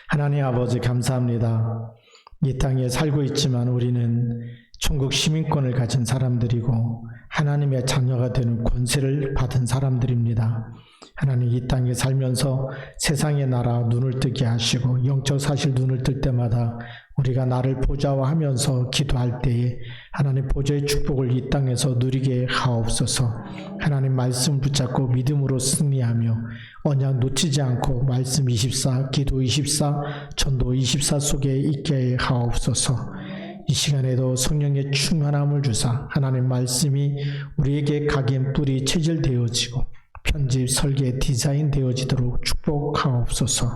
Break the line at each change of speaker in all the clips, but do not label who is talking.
하나님 아버지 감사합니다. 이 땅에 살고 있지만 우리는 천국 시민권을 가진 사람들이고 하나님의 자녀가 되는 권세를 받은 사람들입니다. 하나님 이 땅에 살면서 세상의 나라 눈을 뜨게 하시고 영적 사실 눈을 뜰 때마다 우리가 나를 보좌화하면서 기도할 때에 하나님 보좌의 축복을 이 땅에서 누리게 하옵소서. 하나님 말씀 붙잡고 믿음으로 승리하며 언약 놓치지 않고 말씀 24, 기도 24, 전도 24 속에 있게 하옵소서. 이 시간에도 성령의 충만함을 주사 하나님 말씀이 우리에게 각인 뿌리 체질되어지고 편집, 설계, 디자인 되어지도록 축복하옵소서.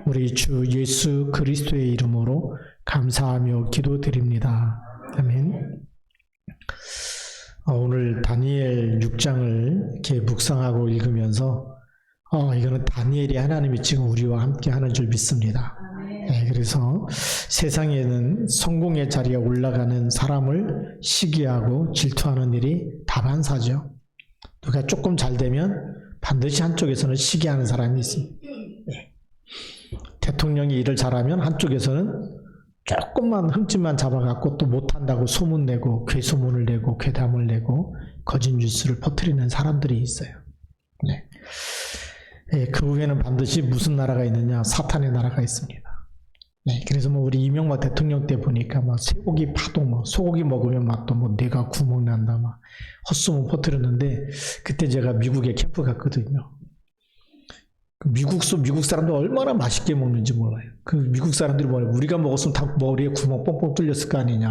우리 주 예수 그리스도의 이름으로 감사하며 기도드립니다. 아멘. 오늘 다니엘 6장을 이렇게 묵상하고 읽으면서 이거는 다니엘이 하나님이 지금 우리와 함께 하는 줄 믿습니다. 네, 그래서 세상에는 성공의 자리에 올라가는 사람을 시기하고 질투하는 일이 다반사죠. 누가 조금 잘 되면 반드시 한쪽에서는 시기하는 사람이 있습니다. 네. 대통령이 일을 잘하면 한쪽에서는 조금만 흠집만 잡아갖고 또 못한다고 소문내고 괴소문을 내고 괴담을 내고 거짓 뉴스를 퍼뜨리는 사람들이 있어요. 네. 네, 그 후에는 반드시 무슨 나라가 있느냐? 사탄의 나라가 있습니다. 네, 그래서 우리 이명박 대통령 때 보니까 쇠고기 파도 소고기 먹으면 또 뇌가 구멍 난다 헛소문 퍼뜨렸는데 그때 제가 미국에 캠프 갔거든요. 미국 사람들 얼마나 맛있게 먹는지 몰라요. 그 미국 사람들이 우리가 먹었으면 다 머리에 구멍 뻥뻥 뚫렸을 거 아니냐.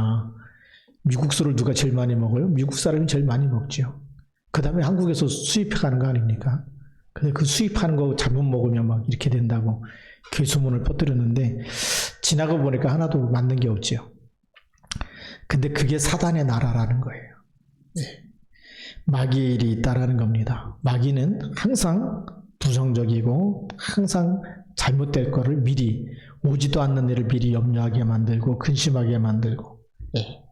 미국 소를 누가 제일 많이 먹어요? 미국 사람이 제일 많이 먹죠. 그 다음에 한국에서 수입해 가는 거 아닙니까? 근데 그 수입하는 거 잘못 먹으면 이렇게 된다고 괴소문을 퍼뜨렸는데 지나가 보니까 하나도 맞는 게 없지요. 근데 그게 사단의 나라라는 거예요. 네. 마귀의 일이 있다라는 겁니다. 마귀는 항상 부정적이고 항상 잘못될 거를 미리 오지도 않는 일을 미리 염려하게 만들고 근심하게 만들고 네.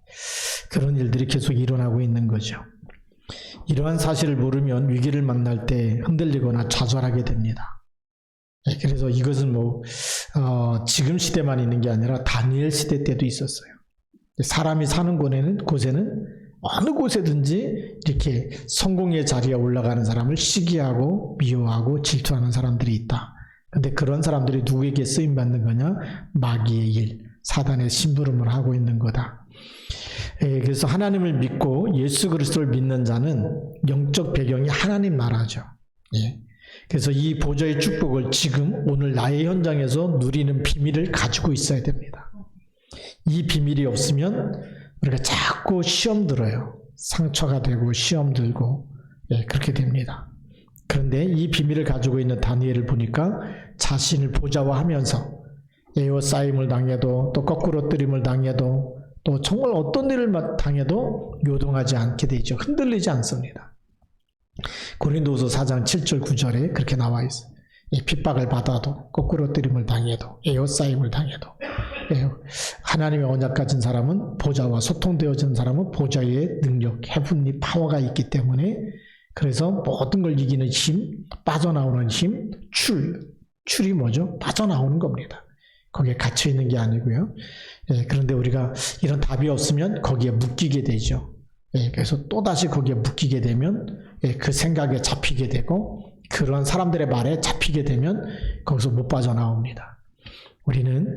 그런 일들이 계속 일어나고 있는 거죠. 이러한 사실을 모르면 위기를 만날 때 흔들리거나 좌절하게 됩니다. 네, 그래서 이것은 지금 시대만 있는 게 아니라 다니엘 시대 때도 있었어요. 사람이 사는 곳에는 어느 곳에든지 이렇게 성공의 자리에 올라가는 사람을 시기하고 미워하고 질투하는 사람들이 있다. 근데 그런 사람들이 누구에게 쓰임받는 거냐? 마귀의 일, 사단의 심부름을 하고 있는 거다. 그래서 하나님을 믿고 예수 그리스도를 믿는 자는 영적 배경이 하나님 나라죠. 그래서 이 보좌의 축복을 지금 오늘 나의 현장에서 누리는 비밀을 가지고 있어야 됩니다. 이 비밀이 없으면 우리가 자꾸 시험 들어요. 상처가 되고 시험 들고 그렇게 됩니다. 그런데 이 비밀을 가지고 있는 다니엘을 보니까 자신을 보좌화하면서 에워싸임을 당해도 또 거꾸로 뜨림을 당해도 또 정말 어떤 일을 당해도 요동하지 않게 되죠. 흔들리지 않습니다. 고린도후서 4장 7절 9절에 그렇게 나와 있어요. 핍박을 받아도 거꾸로 뜨림을 당해도 에워싸임을 당해도 하나님의 언약 가진 사람은 보좌와 소통되어진 사람은 보좌의 능력, 헤븐리 파워가 있기 때문에 그래서 모든 걸 이기는 힘, 빠져나오는 힘, 출이 뭐죠? 빠져나오는 겁니다. 거기에 갇혀 있는 게 아니고요. 그런데 우리가 이런 답이 없으면 거기에 묶이게 되죠. 그래서 또다시 거기에 묶이게 되면 그 생각에 잡히게 되고 그런 사람들의 말에 잡히게 되면 거기서 못 빠져나옵니다. 우리는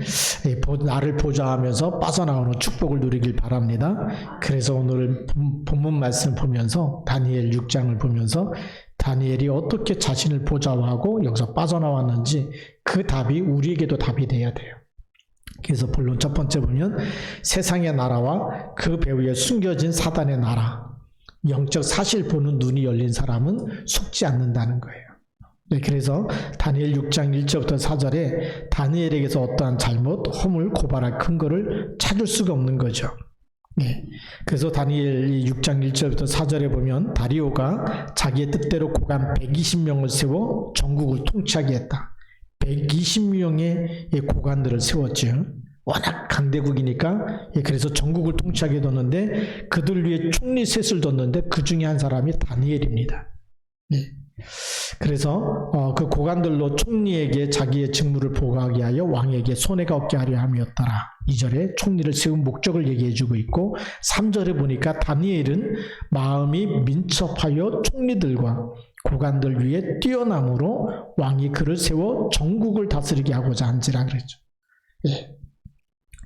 나를 보좌하면서 빠져나오는 축복을 누리길 바랍니다. 그래서 오늘 본문 말씀을 보면서 다니엘 6장을 보면서 다니엘이 어떻게 자신을 보좌화하고 여기서 빠져나왔는지 그 답이 우리에게도 답이 돼야 돼요. 그래서 본론 첫 번째 보면 세상의 나라와 그 배후에 숨겨진 사단의 나라, 영적 사실 보는 눈이 열린 사람은 속지 않는다는 거예요. 그래서 다니엘 6장 1절부터 4절에 다니엘에게서 어떠한 잘못, 허물, 고발할 근거를 찾을 수가 없는 거죠. 그래서 다니엘 6장 1절부터 4절에 보면 다리오가 자기의 뜻대로 고관 120명을 세워 전국을 통치하게 했다. 120명의 고관들을 세웠죠. 워낙 강대국이니까 그래서 전국을 통치하게 뒀는데 그들 위에 총리 셋을 뒀는데 그 중에 한 사람이 다니엘입니다. 그래서 그 고관들로 총리에게 자기의 직무를 보고하게 하여 왕에게 손해가 없게 하려 함이었더라. 2절에 총리를 세운 목적을 얘기해주고 있고 3절에 보니까 다니엘은 마음이 민첩하여 총리들과 고관들 위에 뛰어남으로 왕이 그를 세워 전국을 다스리게 하고자 한지라 그랬죠. 예.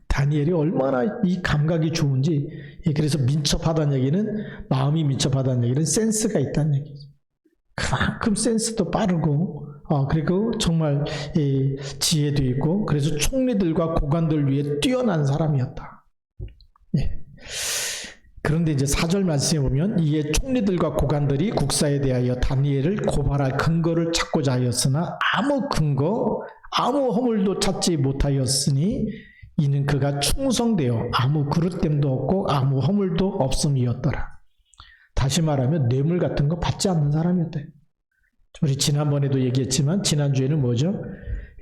다니엘이 얼마나 이 감각이 좋은지. 그래서 민첩하다는 얘기는, 마음이 민첩하다는 얘기는 센스가 있다는 얘기죠. 그만큼 센스도 빠르고 그리고 정말 지혜도 있고, 그래서 총리들과 고관들 위에 뛰어난 사람이었다. 예. 그런데 이제 4절 말씀에 보면 이에 총리들과 고관들이 국사에 대하여 다니엘을 고발할 근거를 찾고자 하였으나 아무 근거, 아무 허물도 찾지 못하였으니 이는 그가 충성되어 아무 그릇됨도 없고 아무 허물도 없음이었더라. 다시 말하면 뇌물 같은 거 받지 않는 사람이었다. 우리 지난번에도 얘기했지만 지난주에는 뭐죠?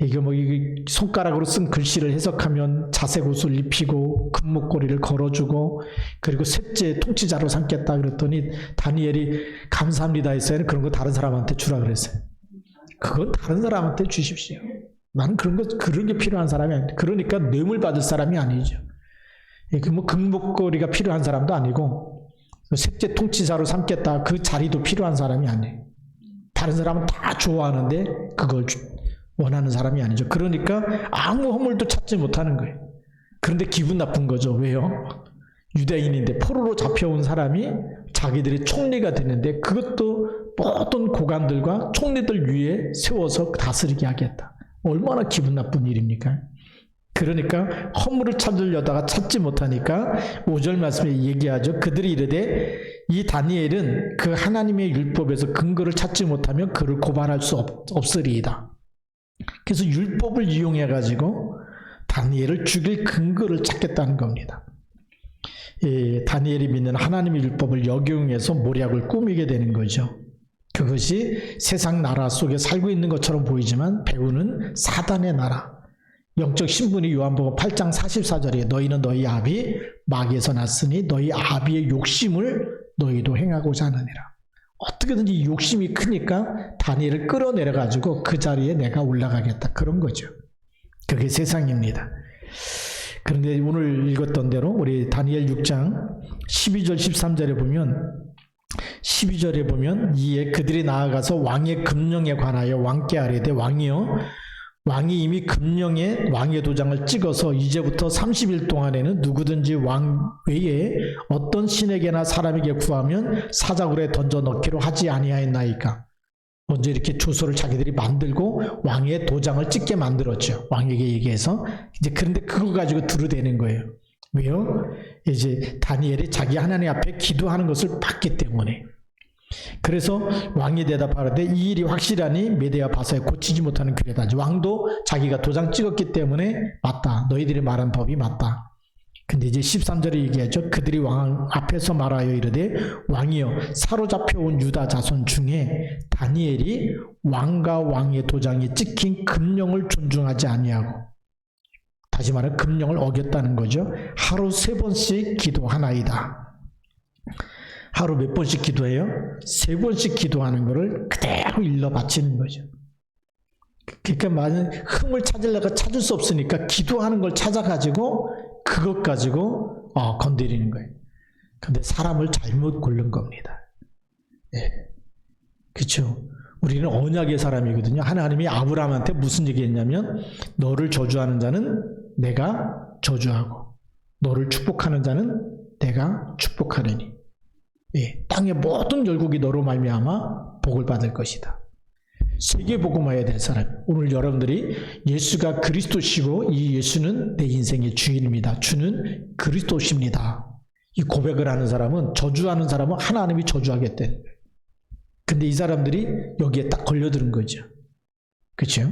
이게 손가락으로 쓴 글씨를 해석하면 자색 옷을 입히고 금목걸이를 걸어주고 그리고 셋째 통치자로 삼겠다 그랬더니 다니엘이 감사합니다 했어요. 그런 거 다른 사람한테 주라 그랬어요. 그건 다른 사람한테 주십시오. 나는 그런 게 필요한 사람이 아니에요. 그러니까 뇌물 받을 사람이 아니죠. 금목걸이가 필요한 사람도 아니고 셋째 통치자로 삼겠다 그 자리도 필요한 사람이 아니에요. 다른 사람은 다 좋아하는데 그걸 원하는 사람이 아니죠. 그러니까 아무 허물도 찾지 못하는 거예요. 그런데 기분 나쁜 거죠. 왜요? 유대인인데 포로로 잡혀온 사람이 자기들이 총리가 됐는데 그것도 모든 고관들과 총리들 위에 세워서 다스리게 하겠다. 얼마나 기분 나쁜 일입니까? 그러니까 허물을 찾으려다가 찾지 못하니까 5절 말씀에 얘기하죠. 그들이 이르되 이 다니엘은 그 하나님의 율법에서 근거를 찾지 못하면 그를 고발할 수 없으리이다. 그래서 율법을 이용해 가지고 다니엘을 죽일 근거를 찾겠다는 겁니다. 다니엘이 믿는 하나님의 율법을 역용해서 모략을 꾸미게 되는 거죠. 그것이 세상 나라 속에 살고 있는 것처럼 보이지만 배우는 사단의 나라. 영적 신분이 요한복음 8장 44절에 너희는 너희 아비 마귀에서 났으니 너희 아비의 욕심을 너희도 행하고자 하느니라. 어떻게든지 욕심이 크니까 다니엘을 끌어내려가지고 그 자리에 내가 올라가겠다. 그런 거죠. 그게 세상입니다. 그런데 오늘 읽었던 대로 우리 다니엘 6장 12절 13절에 보면 12절에 보면 이에 그들이 나아가서 왕의 금령에 관하여 왕께 아뢰되 왕이여 왕이 이미 금령에 왕의 도장을 찍어서 이제부터 30일 동안에는 누구든지 왕 외에 어떤 신에게나 사람에게 구하면 사자굴에 던져 넣기로 하지 아니하였나이까. 먼저 이렇게 조서를 자기들이 만들고 왕의 도장을 찍게 만들었죠. 왕에게 얘기해서. 이제 그런데 그거 가지고 두루대는 거예요. 왜요? 이제 다니엘이 자기 하나님 앞에 기도하는 것을 봤기 때문에. 그래서 왕이 대답하되 이 일이 확실하니 메대와 바사에 고치지 못하는 그래다. 왕도 자기가 도장 찍었기 때문에 맞다. 너희들이 말한 법이 맞다. 근데 이제 13절에 얘기하죠. 그들이 왕 앞에서 말하여 이르되 왕이여 사로잡혀온 유다 자손 중에 다니엘이 왕과 왕의 도장이 찍힌 금령을 존중하지 아니하고, 다시 말해 금령을 어겼다는 거죠. 하루 3번씩 기도하나이다. 하루 몇 번씩 기도해요? 3번씩 기도하는 것을 그대로 일러 바치는 거죠. 그러니까 많은 흠을 찾으려고 찾을 수 없으니까 기도하는 걸 찾아가지고 그것 가지고 건드리는 거예요. 근데 사람을 잘못 고른 겁니다. 네. 그렇죠. 우리는 언약의 사람이거든요. 하나님이 아브라함한테 무슨 얘기했냐면 너를 저주하는 자는 내가 저주하고 너를 축복하는 자는 내가 축복하리니 예, 땅의 모든 열국이 너로 말미암아 복을 받을 것이다. 세계복음화해야 될 사람. 오늘 여러분들이 예수가 그리스도시고 이 예수는 내 인생의 주인입니다. 주는 그리스도십니다. 이 고백을 하는 사람은, 저주하는 사람은 하나님이 저주하겠대. 근데 이 사람들이 여기에 딱 걸려드는 거죠. 그렇죠?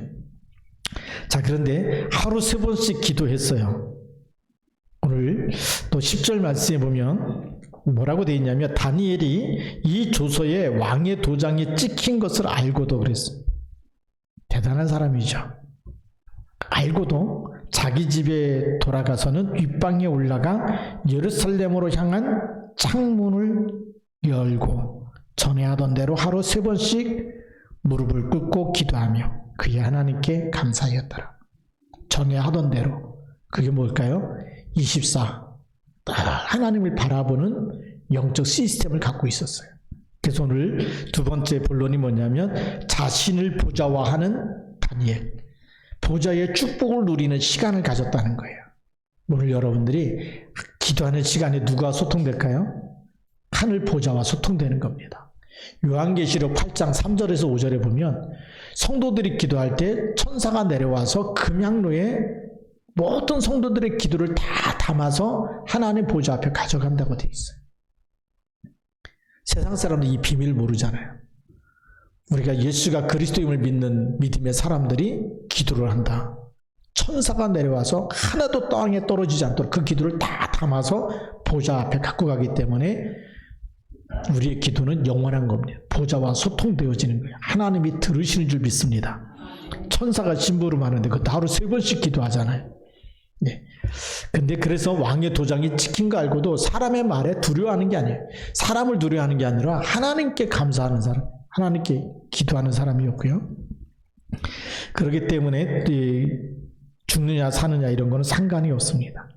자, 그런데 하루 3번씩 기도했어요. 오늘 또 10절 말씀에 보면 뭐라고 되어 있냐면 다니엘이 이 조서에 왕의 도장이 찍힌 것을 알고도 그랬어요. 대단한 사람이죠. 알고도 자기 집에 돌아가서는 윗방에 올라가 예루살렘으로 향한 창문을 열고 전에 하던 대로 하루 3번씩 무릎을 꿇고 기도하며 그의 하나님께 감사하였더라. 전에 하던 대로. 그게 뭘까요? 24. 하나님을 바라보는 영적 시스템을 갖고 있었어요. 그래서 오늘 두 번째 본론이 뭐냐면 자신을 보좌화하는 다니엘. 보좌의 축복을 누리는 시간을 가졌다는 거예요. 오늘 여러분들이 기도하는 시간에 누가 소통될까요? 하늘 보좌와 소통되는 겁니다. 요한계시록 8장 3절에서 5절에 보면 성도들이 기도할 때 천사가 내려와서 금향로에 모든 성도들의 기도를 다 담아서 하나님 보좌 앞에 가져간다고 되어 있어요. 세상 사람들이 이 비밀을 모르잖아요. 우리가 예수가 그리스도임을 믿는 믿음의 사람들이 기도를 한다. 천사가 내려와서 하나도 땅에 떨어지지 않도록 그 기도를 다 담아서 보좌 앞에 갖고 가기 때문에 우리의 기도는 영원한 겁니다. 보좌와 소통되어지는 거예요. 하나님이 들으시는 줄 믿습니다. 천사가 심부름하는데 그것도 하루 3번씩 기도하잖아요. 네. 근데 그래서 왕의 도장이 찍힌 거 알고도 사람의 말에 두려워하는 게 아니에요. 사람을 두려워하는 게 아니라 하나님께 감사하는 사람, 하나님께 기도하는 사람이었고요. 그렇기 때문에 죽느냐 사느냐 이런 거는 상관이 없습니다.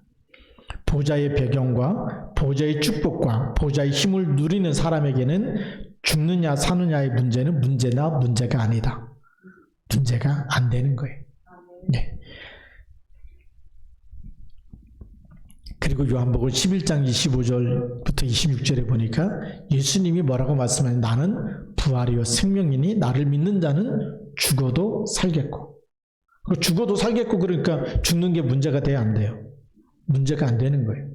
보좌의 배경과 보좌의 축복과 보좌의 힘을 누리는 사람에게는 죽느냐 사느냐의 문제는 문제가 아니다. 문제가 안 되는 거예요. 네. 그리고 요한복음 11장 25절부터 26절에 보니까 예수님이 뭐라고 말씀하냐면 나는 부활이요 생명이니 나를 믿는 자는 죽어도 살겠고. 죽어도 살겠고 그러니까 죽는 게 문제가 돼야 안 돼요. 문제가 안 되는 거예요.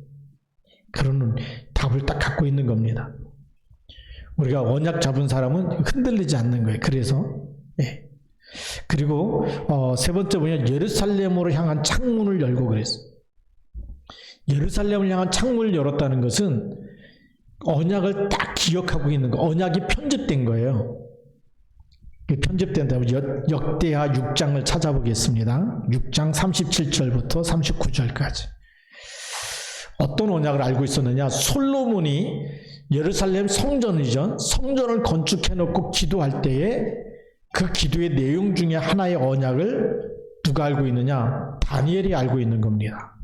그런 답을 딱 갖고 있는 겁니다. 우리가 언약 잡은 사람은 흔들리지 않는 거예요. 그래서 예. 그리고 세 번째 뭐냐 예루살렘으로 향한 창문을 열고 그랬어요. 예루살렘을 향한 창문을 열었다는 것은 언약을 딱 기억하고 있는 거. 언약이 편집된 거예요. 편집된다면 역대하 6장을 찾아보겠습니다. 6장 37절부터 39절까지. 어떤 언약을 알고 있었느냐? 솔로몬이 예루살렘 성전이죠. 성전을 건축해놓고 기도할 때에 그 기도의 내용 중에 하나의 언약을 누가 알고 있느냐? 다니엘이 알고 있는 겁니다.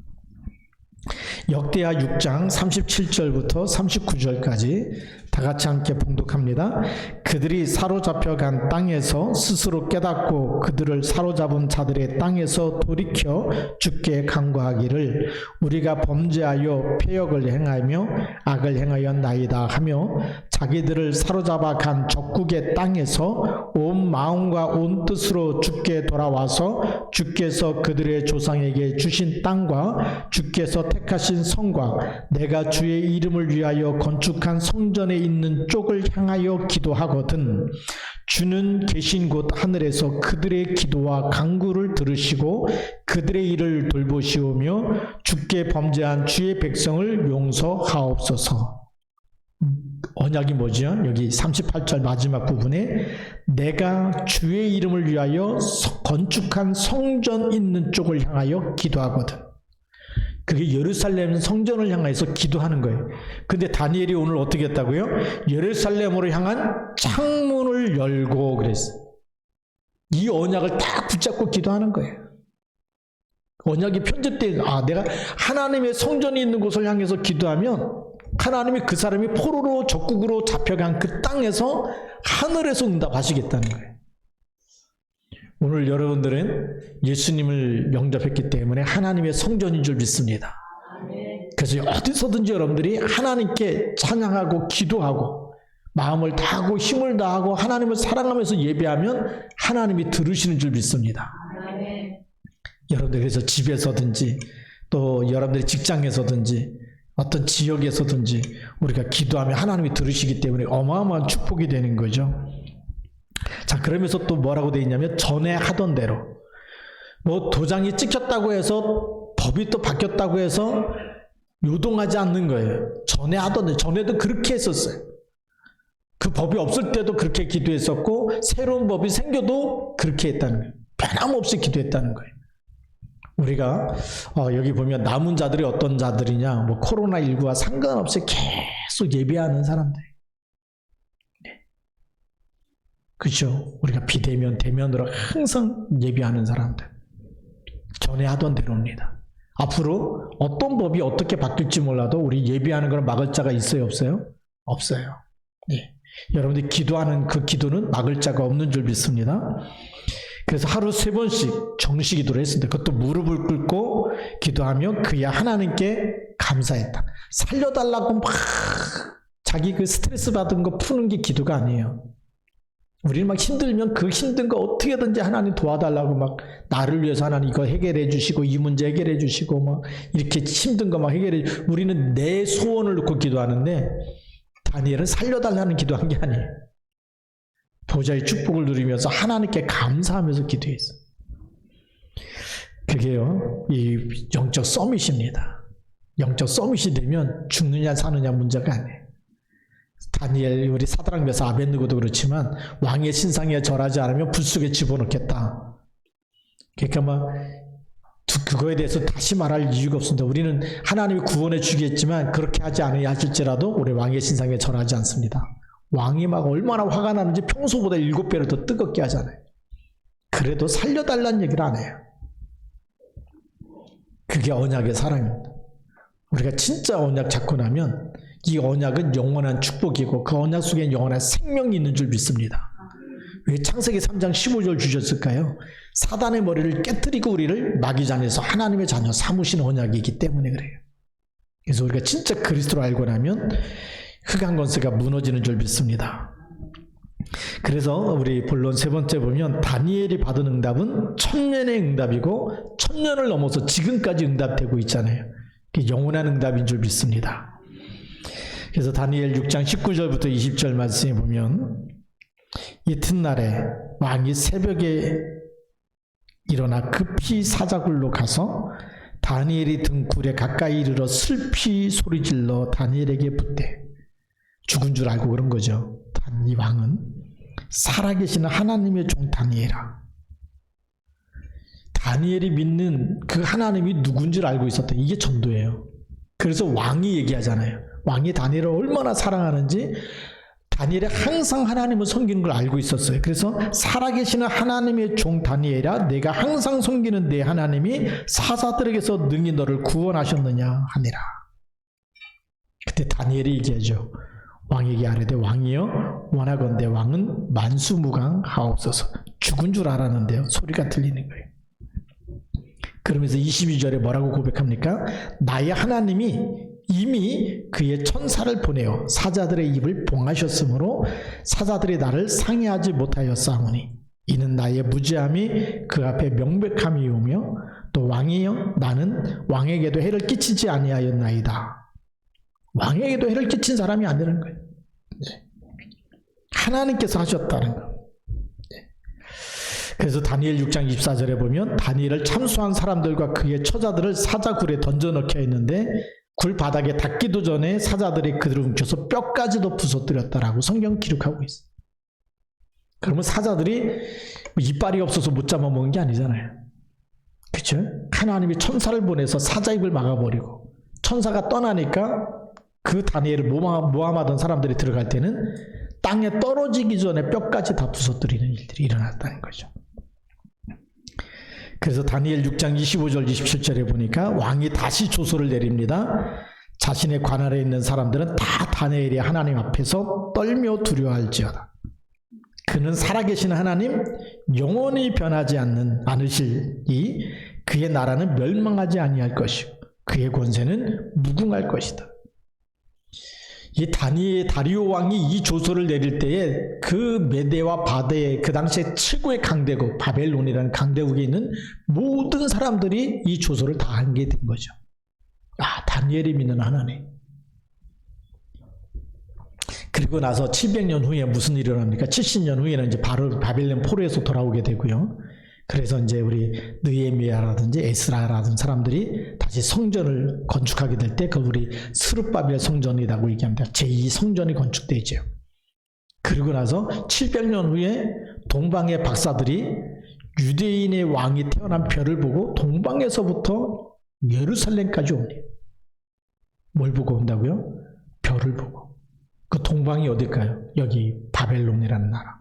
역대하 6장 37절부터 39절까지 다 같이 함께 봉독합니다. 그들이 사로잡혀 간 땅에서 스스로 깨닫고 그들을 사로잡은 자들의 땅에서 돌이켜 주께 간구하기를 우리가 범죄하여 패역을 행하며 악을 행하였나이다 하며 자기들을 사로잡아 간 적국의 땅에서 온 마음과 온 뜻으로 주께 돌아와서 주께서 그들의 조상에게 주신 땅과 주께서 택하신 성과 내가 주의 이름을 위하여 건축한 성전에 있는 쪽을 향하여 기도하거든 주는 계신 곳 하늘에서 그들의 기도와 간구를 들으시고 그들의 일을 돌보시오며 주께 범죄한 주의 백성을 용서하옵소서. 언약이 뭐죠? 여기 38절 마지막 부분에 내가 주의 이름을 위하여 건축한 성전 있는 쪽을 향하여 기도하거든. 그게 예루살렘 성전을 향해서 기도하는 거예요. 근데 다니엘이 오늘 어떻게 했다고요? 예루살렘으로 향한 창문을 열고 그랬어요. 이 언약을 딱 붙잡고 기도하는 거예요. 언약이 편집된 내가 하나님의 성전이 있는 곳을 향해서 기도하면 하나님이 그 사람이 포로로 적국으로 잡혀간 그 땅에서 하늘에서 응답하시겠다는 거예요. 오늘 여러분들은 예수님을 영접했기 때문에 하나님의 성전인 줄 믿습니다. 그래서 어디서든지 여러분들이 하나님께 찬양하고 기도하고 마음을 다하고 힘을 다하고 하나님을 사랑하면서 예배하면 하나님이 들으시는 줄 믿습니다. 여러분들 그래서 집에서든지 또 여러분들이 직장에서든지 어떤 지역에서든지 우리가 기도하면 하나님이 들으시기 때문에 어마어마한 축복이 되는 거죠. 자, 그러면서 또 뭐라고 되어 있냐면 전에 하던 대로 뭐 도장이 찍혔다고 해서 법이 또 바뀌었다고 해서 요동하지 않는 거예요. 전에 하던 대로, 전에도 그렇게 했었어요. 그 법이 없을 때도 그렇게 기도했었고 새로운 법이 생겨도 그렇게 했다는 거예요. 변함없이 기도했다는 거예요. 우리가 여기 보면 남은 자들이 어떤 자들이냐, 뭐 코로나19와 상관없이 계속 예배하는 사람들. 그죠? 우리가 비대면, 대면으로 항상 예배하는 사람들. 전에 하던 대로입니다. 앞으로 어떤 법이 어떻게 바뀔지 몰라도 우리 예배하는 걸 막을 자가 있어요, 없어요? 없어요. 예. 여러분들이 기도하는 그 기도는 막을 자가 없는 줄 믿습니다. 그래서 하루 3번씩 정식 기도를 했습니다. 그것도 무릎을 꿇고 기도하며 그야 하나님께 감사했다. 살려달라고 막 자기 그 스트레스 받은 거 푸는 게 기도가 아니에요. 우리는 막 힘들면 그 힘든 거 어떻게든지 하나님 도와달라고 막 나를 위해서 하나님 이거 해결해 주시고 이 문제 해결해 주시고 막 이렇게 힘든 거 막 해결해 주시고 우리는 내 소원을 놓고 기도하는데 다니엘은 살려달라는 기도한 게 아니에요. 보좌의 축복을 누리면서 하나님께 감사하면서 기도했어요. 그게요, 이 영적 서밋입니다. 영적 서밋이 되면 죽느냐 사느냐 문제가 아니에요. 다니엘, 우리 사드락 메사 아벳느고도 그렇지만 왕의 신상에 절하지 않으면 불 속에 집어넣겠다. 그러니까 막 그거에 대해서 다시 말할 이유가 없습니다. 우리는 하나님이 구원해 주겠지만 그렇게 하지 않아야 하실지라도 우리 왕의 신상에 절하지 않습니다. 왕이 막 얼마나 화가 나는지 평소보다 7배를 더 뜨겁게 하잖아요. 그래도 살려달라는 얘기를 안 해요. 그게 언약의 사랑입니다. 우리가 진짜 언약 잡고 나면 이 언약은 영원한 축복이고 그 언약 속에 영원한 생명이 있는 줄 믿습니다. 왜 창세기 3장 15절 주셨을까요? 사단의 머리를 깨뜨리고 우리를 마귀 자녀에서 하나님의 자녀 삼으신 언약이기 때문에 그래요. 그래서 우리가 진짜 그리스도를 알고 나면 흑암 권세가 무너지는 줄 믿습니다. 그래서 우리 본론 3번째 보면 다니엘이 받은 응답은 1000년의 응답이고 1000년을 넘어서 지금까지 응답되고 있잖아요. 그게 영원한 응답인 줄 믿습니다. 그래서 다니엘 6장 19절부터 20절 말씀에 보면 이튿날에 왕이 새벽에 일어나 급히 사자굴로 가서 다니엘이 든 굴에 가까이 이르러 슬피 소리질러 다니엘에게 묻되 죽은 줄 알고 그런 거죠. 이 왕은 살아계시는 하나님의 종 다니엘아. 다니엘이 믿는 그 하나님이 누군지를 알고 있었다. 이게 전도예요. 그래서 왕이 얘기하잖아요. 왕이 다니엘을 얼마나 사랑하는지 다니엘이 항상 하나님을 섬기는 걸 알고 있었어요. 그래서 살아계시는 하나님의 종 다니엘아, 내가 항상 섬기는 내 하나님이 사자들에게서 능히 너를 구원하셨느냐 하니라. 그때 다니엘이 얘기하죠. 왕에게 아뢰되 왕이여 원하건대 왕은 만수무강하옵소서. 죽은 줄 알았는데요. 소리가 들리는 거예요. 그러면서 22절에 뭐라고 고백합니까? 나의 하나님이 이미 그의 천사를 보내어 사자들의 입을 봉하셨으므로 사자들이 나를 상해하지 못하였사오니 이는 나의 무지함이 그 앞에 명백함이오며 또 왕이여 나는 왕에게도 해를 끼치지 아니하였나이다. 왕에게도 해를 끼친 사람이 아니라는 거예요. 하나님께서 하셨다는 거. 그래서 다니엘 6장 24절에 보면 다니엘을 참수한 사람들과 그의 처자들을 사자굴에 던져넣게 했는데 굴 바닥에 닿기도 전에 사자들이 그들을 훔쳐서 뼈까지도 부서뜨렸다라고 성경 기록하고 있어요. 그러면 사자들이 이빨이 없어서 못 잡아먹은 게 아니잖아요. 그렇죠? 하나님이 천사를 보내서 사자 입을 막아버리고 천사가 떠나니까 그 다니엘을 모함하던 사람들이 들어갈 때는 땅에 떨어지기 전에 뼈까지 다 부서뜨리는 일들이 일어났다는 거죠. 그래서 다니엘 6장 25절 27절에 보니까 왕이 다시 조서를 내립니다. 자신의 관할에 있는 사람들은 다 다니엘이 하나님 앞에서 떨며 두려워할지어다. 그는 살아계신 하나님 영원히 변하지 않으시니 그의 나라는 멸망하지 아니할 것이고 그의 권세는 무궁할 것이다. 이 다리오 왕이 이 조서를 내릴 때에 그 메대와 바데 그 당시에 최고의 강대국 바벨론이라는 강대국에 있는 모든 사람들이 이 조서를 다 알게 된 거죠. 아, 다니엘이 믿는 하나님. 그리고 나서 700년 후에 무슨 일이 일어납니까? 70년 후에는 이제 바로 바벨론 포로에서 돌아오게 되고요. 그래서 이제 우리 느헤미야라든지 에스라라든 사람들이 다시 성전을 건축하게 될 때 그 우리 스룹바벨 성전이라고 얘기합니다. 제2 성전이 건축되죠. 그리고 나서 700년 후에 동방의 박사들이 유대인의 왕이 태어난 별을 보고 동방에서부터 예루살렘까지 옵니다. 뭘 보고 온다고요? 별을 보고. 그 동방이 어딜까요? 여기 바벨론이라는 나라.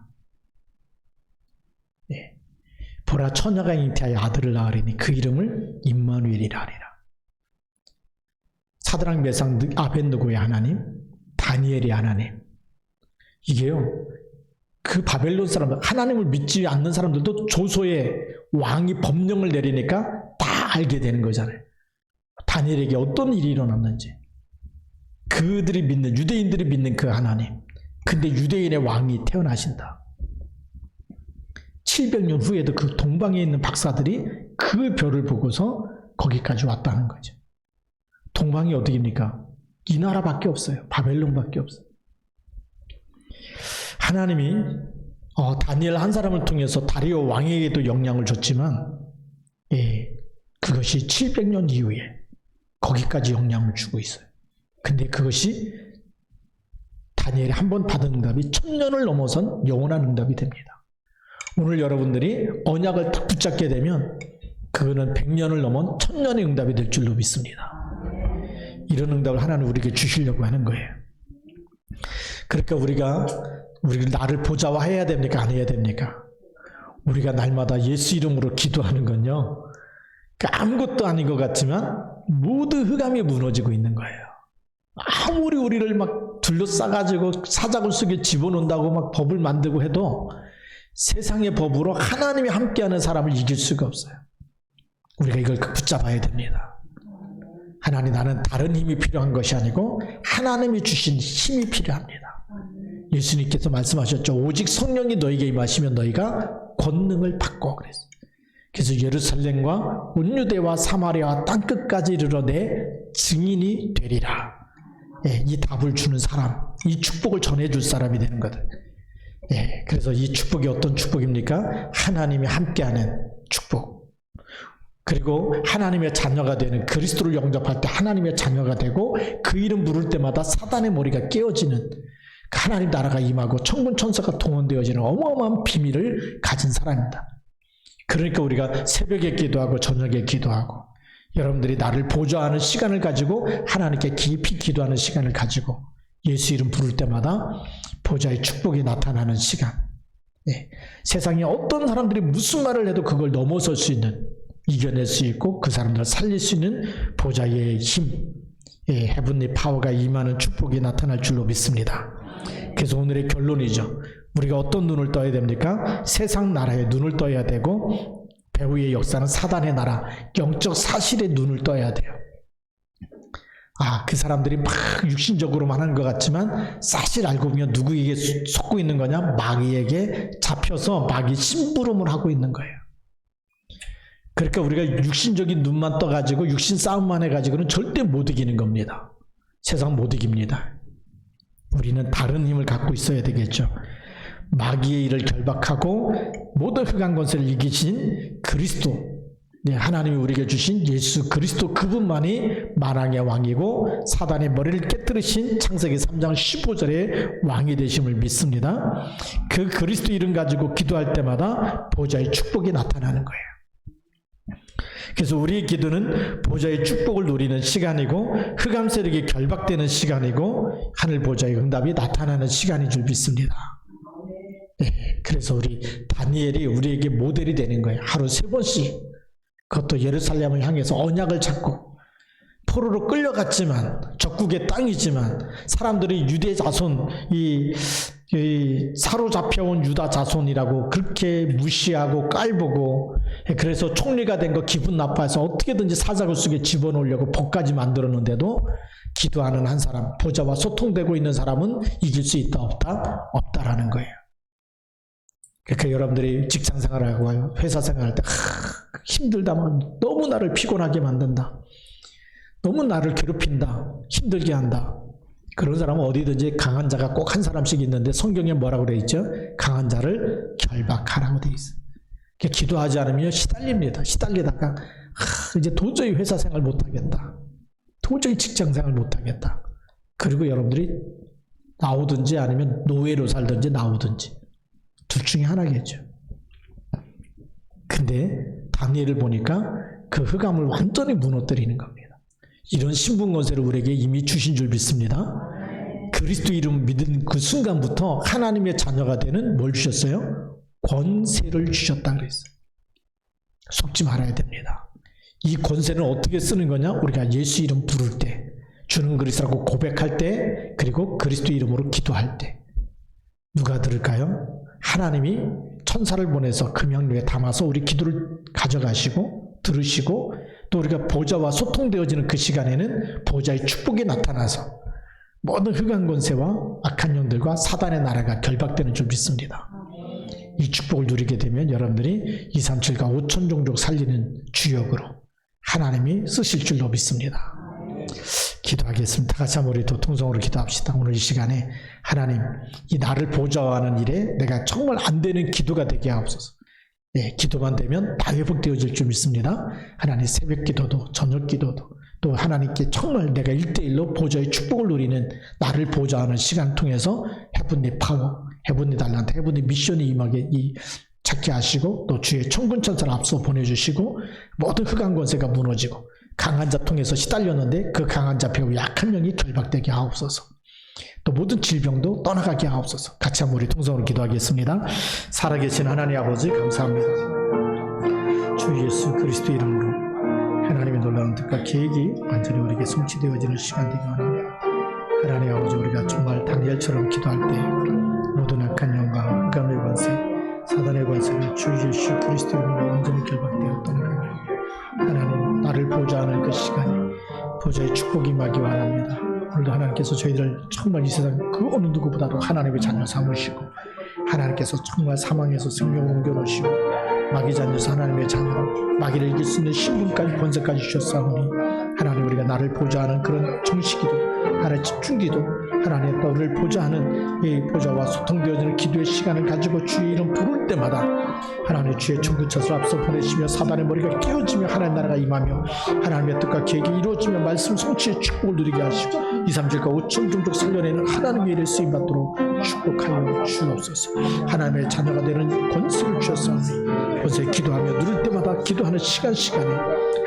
보라 처녀가 잉태하여 아들을 낳으리니 그 이름을 임마누엘이라 하리라. 사드락 메삭 아벳느고의 하나님, 다니엘의 하나님. 이게요, 그 바벨론 사람들, 하나님을 믿지 않는 사람들도 조소에 왕이 법령을 내리니까 다 알게 되는 거잖아요. 다니엘에게 어떤 일이 일어났는지. 그들이 믿는, 유대인들이 믿는 그 하나님. 근데 유대인의 왕이 태어나신다. 700년 후에도 그 동방에 있는 박사들이 그 별을 보고서 거기까지 왔다는 거죠. 동방이 어디입니까? 이 나라밖에 없어요. 바벨론밖에 없어요. 하나님이 다니엘 한 사람을 통해서 다리오 왕에게도 영향을 줬지만 그것이 700년 이후에 거기까지 영향을 주고 있어요. 근데 그것이 다니엘이 한 번 받은 응답이 1000년을 넘어선 영원한 응답이 됩니다. 오늘 여러분들이 언약을 딱 붙잡게 되면 그거는 100년을 넘은 1000년의 응답이 될 줄로 믿습니다. 이런 응답을 하나님 우리에게 주시려고 하는 거예요. 그러니까 우리가 나를 보좌화해야 됩니까? 안 해야 됩니까? 우리가 날마다 예수 이름으로 기도하는 건요, 아무것도 아닌 것 같지만 모두 흑암이 무너지고 있는 거예요. 아무리 우리를 막 둘러싸가지고 사자굴 속에 집어넣는다고 막 법을 만들고 해도 세상의 법으로 하나님이 함께하는 사람을 이길 수가 없어요. 우리가 이걸 붙잡아야 됩니다. 하나님, 나는 다른 힘이 필요한 것이 아니고 하나님이 주신 힘이 필요합니다. 예수님께서 말씀하셨죠. 오직 성령이 너에게 임하시면 너희가 권능을 받고 그랬어요. 그래서 예루살렘과 온 유대와 사마리아와 땅끝까지 이르러 내 증인이 되리라. 이 답을 주는 사람, 이 축복을 전해줄 사람이 되는 거다. 그래서 이 축복이 어떤 축복입니까? 하나님이 함께하는 축복. 그리고 하나님의 자녀가 되는, 그리스도를 영접할 때 하나님의 자녀가 되고 그 이름 부를 때마다 사단의 머리가 깨어지는, 하나님 나라가 임하고 천군 천사가 동원되어지는 어마어마한 비밀을 가진 사람입니다. 그러니까 우리가 새벽에 기도하고 저녁에 기도하고, 여러분들이 나를 보좌하는 시간을 가지고 하나님께 깊이 기도하는 시간을 가지고 예수 이름 부를 때마다 보좌의 축복이 나타나는 시간. 세상에 어떤 사람들이 무슨 말을 해도 그걸 넘어설 수 있는, 이겨낼 수 있고 그 사람들을 살릴 수 있는 보좌의 힘, 헤븐리 파워가 임하는 축복이 나타날 줄로 믿습니다. 그래서 오늘의 결론이죠. 우리가 어떤 눈을 떠야 됩니까? 세상 나라에 눈을 떠야 되고, 배후의 역사는 사단의 나라, 영적 사실에 눈을 떠야 돼요. 그 사람들이 막 육신적으로만 하는 것 같지만 사실 알고 보면 누구에게 속고 있는 거냐? 마귀에게 잡혀서 마귀 심부름을 하고 있는 거예요. 그러니까 우리가 육신적인 눈만 떠가지고 육신 싸움만 해가지고는 절대 못 이기는 겁니다. 세상 못 이깁니다. 우리는 다른 힘을 갖고 있어야 되겠죠. 마귀의 일을 결박하고 모든 흑암 권세를 이기신 그리스도, 하나님이 우리에게 주신 예수 그리스도, 그분만이 만왕의 왕이고 사단의 머리를 깨뜨리신 창세기 3장 15절에 왕이 되심을 믿습니다. 그 그리스도 이름 가지고 기도할 때마다 보좌의 축복이 나타나는 거예요. 그래서 우리의 기도는 보좌의 축복을 누리는 시간이고 흑암 세력이 결박되는 시간이고 하늘 보좌의 응답이 나타나는 시간인 줄 믿습니다. 그래서 우리 다니엘이 우리에게 모델이 되는 거예요. 하루 3번씩, 그것도 예루살렘을 향해서 언약을 잡고, 포로로 끌려갔지만 적국의 땅이지만 사람들이 유대 자손, 이 사로잡혀온 유다 자손이라고 그렇게 무시하고 깔보고, 그래서 총리가 된 거 기분 나빠해서 어떻게든지 사자굴 속에 집어넣으려고 법까지 만들었는데도 기도하는 한 사람, 보좌와 소통되고 있는 사람은 이길 수 있다 없다? 없다라는 거예요. 그러니까 여러분들이 직장 생활하고 회사 생활할 때 힘들다면, 너무 나를 피곤하게 만든다, 너무 나를 괴롭힌다, 힘들게 한다, 그런 사람은 어디든지 강한 자가 꼭 한 사람씩 있는데 성경에 뭐라고 되어 있죠? 강한 자를 결박하라고 되어 있어요. 그러니까 기도하지 않으면 시달립니다. 시달리다가 이제 도저히 회사 생활 못하겠다, 도저히 직장 생활 못하겠다, 그리고 여러분들이 나오든지 아니면 노예로 살든지 나오든지 둘 중에 하나겠죠. 근데 다니엘을 보니까 그 흑암을 완전히 무너뜨리는 겁니다. 이런 신분권세를 우리에게 이미 주신 줄 믿습니다. 그리스도 이름 믿은 그 순간부터 하나님의 자녀가 되는 뭘 주셨어요? 권세를 주셨다 그랬어요. 속지 말아야 됩니다. 이 권세는 어떻게 쓰는 거냐? 우리가 예수 이름 부를 때, 주는 그리스도라고 고백할 때, 그리고 그리스도 이름으로 기도할 때. 누가 들을까요? 하나님이 천사를 보내서 금양류에 담아서 우리 기도를 가져가시고 들으시고, 또 우리가 보좌와 소통되어지는 그 시간에는 보좌의 축복이 나타나서 모든 흑암 권세와 악한 영들과 사단의 나라가 결박되는 줄 믿습니다. 이 축복을 누리게 되면 여러분들이 237과 5천 종족 살리는 주역으로 하나님이 쓰실 줄로 믿습니다. 기도하겠습니다. 다 같이 한번 우리 또 통성으로 기도합시다. 오늘 이 시간에 하나님, 이 나를 보좌하는 일에 내가 정말 안 되는 기도가 되게 하옵소서. 네, 기도만 되면 다 회복되어질 줄 믿습니다. 하나님, 새벽 기도도 저녁 기도도 또 하나님께 정말 내가 1대1로 보좌의 축복을 누리는 나를 보좌하는 시간 통해서 헤븐리 파워, 헤븐리 달란트, 헤븐리 미션이 임하게 찾게 하시고, 또 주의 천군 천사를 앞서 보내주시고, 모든 흑암 권세가 무너지고 강한 자 통해서 시달렸는데 그 강한 자 배우 약한 영이 결박되게 하옵소서. 또 모든 질병도 떠나가게 하옵소서. 같이 한번 우리 통성으로 기도하겠습니다. 살아계신 하나님 아버지, 감사합니다. 주 예수 그리스도 이름으로 하나님의 놀라운 뜻과 계획이 완전히 우리에게 성취되어지는 시간 되기 원합니다. 하나님 아버지, 우리가 정말 다니엘처럼 기도할 때 모든 악한 영광, 흑암의 권세, 사단의 권세를 주 예수 그리스도 이름으로 완전히 결박되어 떠나가게 하나님, 나를 보좌하는 그 시간에 보좌의 축복이 임하기 원합니다. 오늘도 하나님께서 저희들을 정말 이 세상 그 어느 누구보다도 하나님의 자녀 삼으시고, 하나님께서 정말 사망에서 생명으로 옮겨놓으시고, 마귀 자녀에서 하나님의 자녀로 마귀를 이길 수 있는 신분까지 권세까지 주셨사오니, 하나님, 우리가 나를 보좌하는 그런 정식기도, 하나님의 집중기도, 하나님 또 우리를 보좌하는 이 보좌와 소통되어지는 기도의 시간을 가지고 주의 이름 부를 때마다 하나님 주의 천군천사를 앞서 보내시며 사단의 머리가 깨어지며 하나님 나라가 임하며 하나님의 뜻과 계획이 이루어지며 말씀 성취의 축복을 누리게 하시고 237과 5천 종족 살려내는 하나님의 일에 쓰임받도록 축복하여 주옵소서. 하나님의 자녀가 되는 권세를 주셨사오니 권세 기도하며 누릴 때마다 기도하는 시간에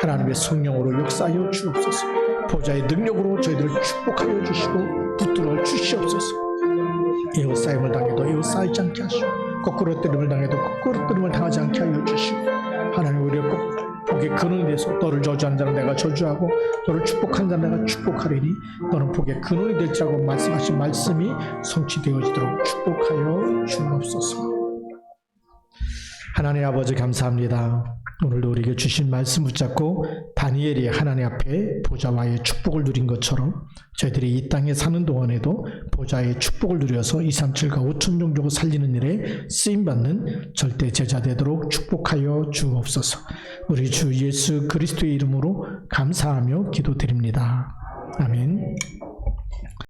하나님의 성령으로 역사하여 주옵소서. 보좌의 능력으로 저희들을 축복하여 주시고 붙들어 주시옵소서. 에워싸임을 당해도 에워싸이지 않게 하시고, 거꾸로 뜨림을 당해도 거꾸로 뜨림을 당하지 않게 하여 주시고, 하나님, 우리가 꼭 복의 근원이 돼서 너를 저주하는 자는 내가 저주하고 너를 축복하는 자는 내가 축복하리니 너는 복의 근원이 될지라고 말씀하신 말씀이 성취되어지도록 축복하여 주옵소서. 하나님 아버지, 감사합니다. 오늘도 우리에게 주신 말씀 붙잡고 다니엘이 하나님 앞에 보좌와의 축복을 누린 것처럼 저희들이 이 땅에 사는 동안에도 보좌의 축복을 누려서 237과 5천 종족을 살리는 일에 쓰임받는 절대 제자 되도록 축복하여 주옵소서. 우리 주 예수 그리스도의 이름으로 감사하며 기도드립니다. 아멘.